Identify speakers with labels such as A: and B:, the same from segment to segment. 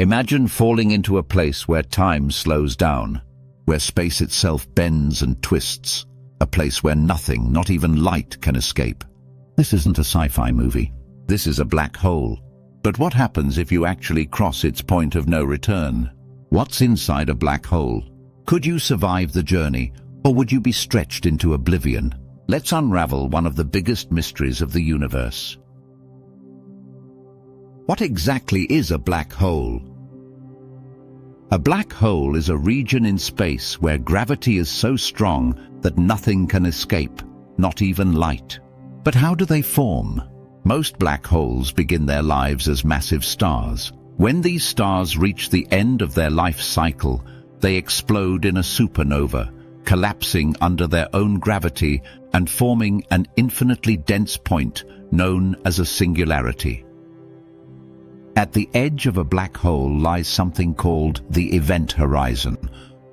A: Imagine falling into a place where time slows down, where space itself bends and twists, a place where nothing, not even light, can escape. This isn't a sci-fi movie. This is a black hole. But what happens if you actually cross its point of no return? What's inside a black hole? Could you survive the journey, or would you be stretched into oblivion? Let's unravel one of the biggest mysteries of the universe. What exactly is a black hole? A black hole is a region in space where gravity is so strong that nothing can escape, not even light. But how do they form? Most black holes begin their lives as massive stars. When these stars reach the end of their life cycle, they explode in a supernova, collapsing under their own gravity and forming an infinitely dense point known as a singularity. At the edge of a black hole lies something called the event horizon,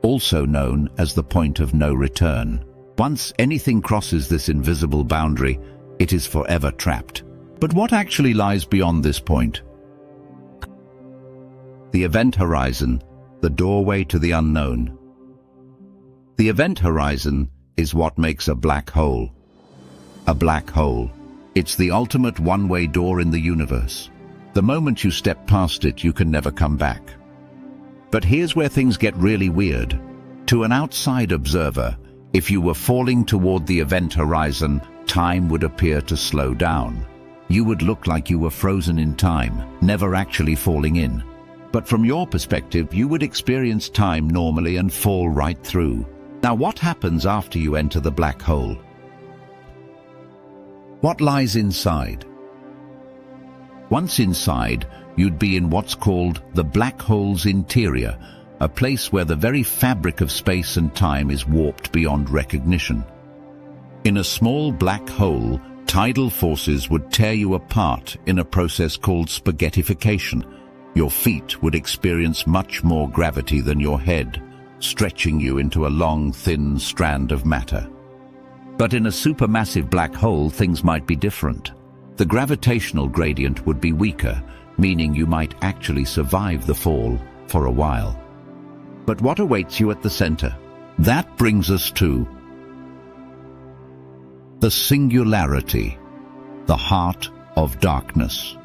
A: also known as the point of no return. Once anything crosses this invisible boundary, it is forever trapped. But what actually lies beyond this point? The event horizon, the doorway to the unknown. The event horizon is what makes a black hole. A black hole. It's the ultimate one-way door in the universe. The moment you step past it, you can never come back. But here's where things get really weird. To an outside observer, if you were falling toward the event horizon, time would appear to slow down. You would look like you were frozen in time, never actually falling in. But from your perspective, you would experience time normally and fall right through. Now, what happens after you enter the black hole? What lies inside? Once inside, you'd be in what's called the black hole's interior, a place where the very fabric of space and time is warped beyond recognition. In a small black hole, tidal forces would tear you apart in a process called spaghettification. Your feet would experience much more gravity than your head, stretching you into a long, thin strand of matter. But in a supermassive black hole, things might be different. The gravitational gradient would be weaker, meaning you might actually survive the fall for a while. But what awaits you at the center? That brings us to the singularity, the heart of darkness.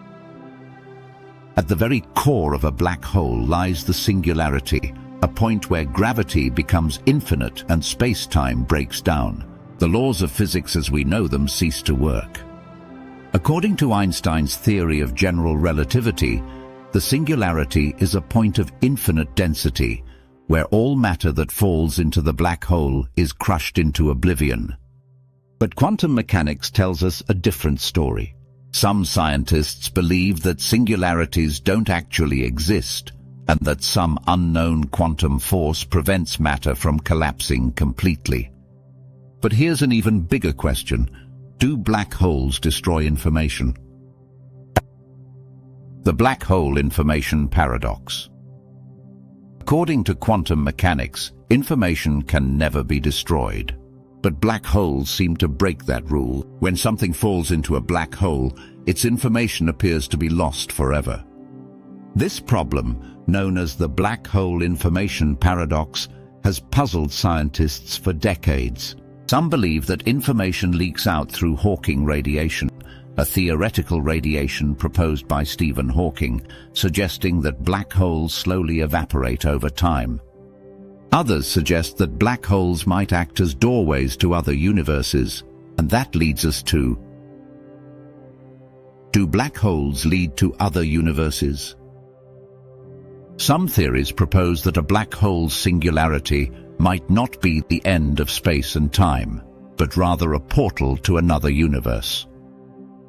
A: At the core core of a black hole lies the singularity, a point where gravity becomes infinite and space-time breaks down. The laws of physics as we know them cease to work. According to Einstein's theory of general relativity, the singularity is a point of infinite density, where all matter that falls into the black hole is crushed into oblivion. But quantum mechanics tells us a different story. Some scientists believe that singularities don't actually exist, and that some unknown quantum force prevents matter from collapsing completely. But here's an even bigger question. Do black holes destroy information? The black hole information paradox. According to quantum mechanics, information can never be destroyed. But black holes seem to break that rule. When something falls into a black hole, its information appears to be lost forever. This problem, known as the black hole information paradox, has puzzled scientists for decades. Some believe that information leaks out through Hawking radiation, a theoretical radiation proposed by Stephen Hawking, suggesting that black holes slowly evaporate over time. Others suggest that black holes might act as doorways to other universes, and that leads us to: do black holes lead to other universes? Some theories propose that a black hole's singularity might not be the end of space and time, but rather a portal to another universe.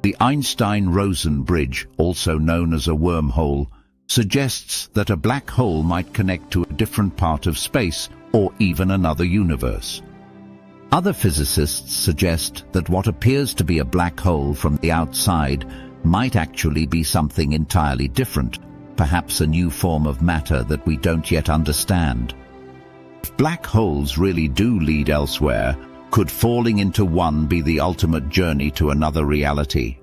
A: The Einstein-Rosen bridge, also known as a wormhole, suggests that a black hole might connect to a different part of space or even another universe. Other physicists suggest that what appears to be a black hole from the outside might actually be something entirely different, perhaps a new form of matter that we don't yet understand. If black holes really do lead elsewhere, could falling into one be the ultimate journey to another reality?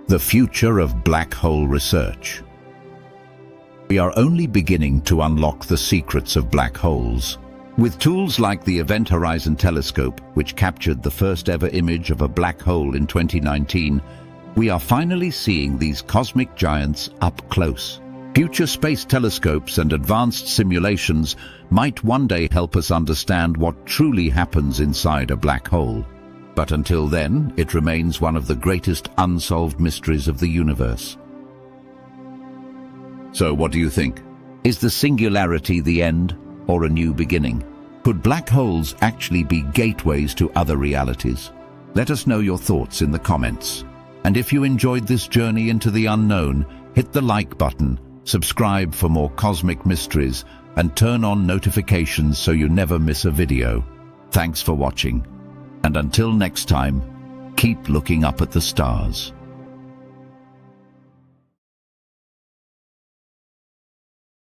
A: The future of black hole research. We are only beginning to unlock the secrets of black holes. With tools like the Event Horizon Telescope, which captured the first ever image of a black hole in 2019, we are finally seeing these cosmic giants up close. Future space telescopes and advanced simulations might one day help us understand what truly happens inside a black hole. But until then, it remains one of the greatest unsolved mysteries of the universe. So what do you think? Is the singularity the end or a new beginning? Could black holes actually be gateways to other realities? Let us know your thoughts in the comments. And if you enjoyed this journey into the unknown, hit the like button, subscribe for more cosmic mysteries, and turn on notifications so you never miss a video. Thanks for watching. And until next time, keep looking up at the stars.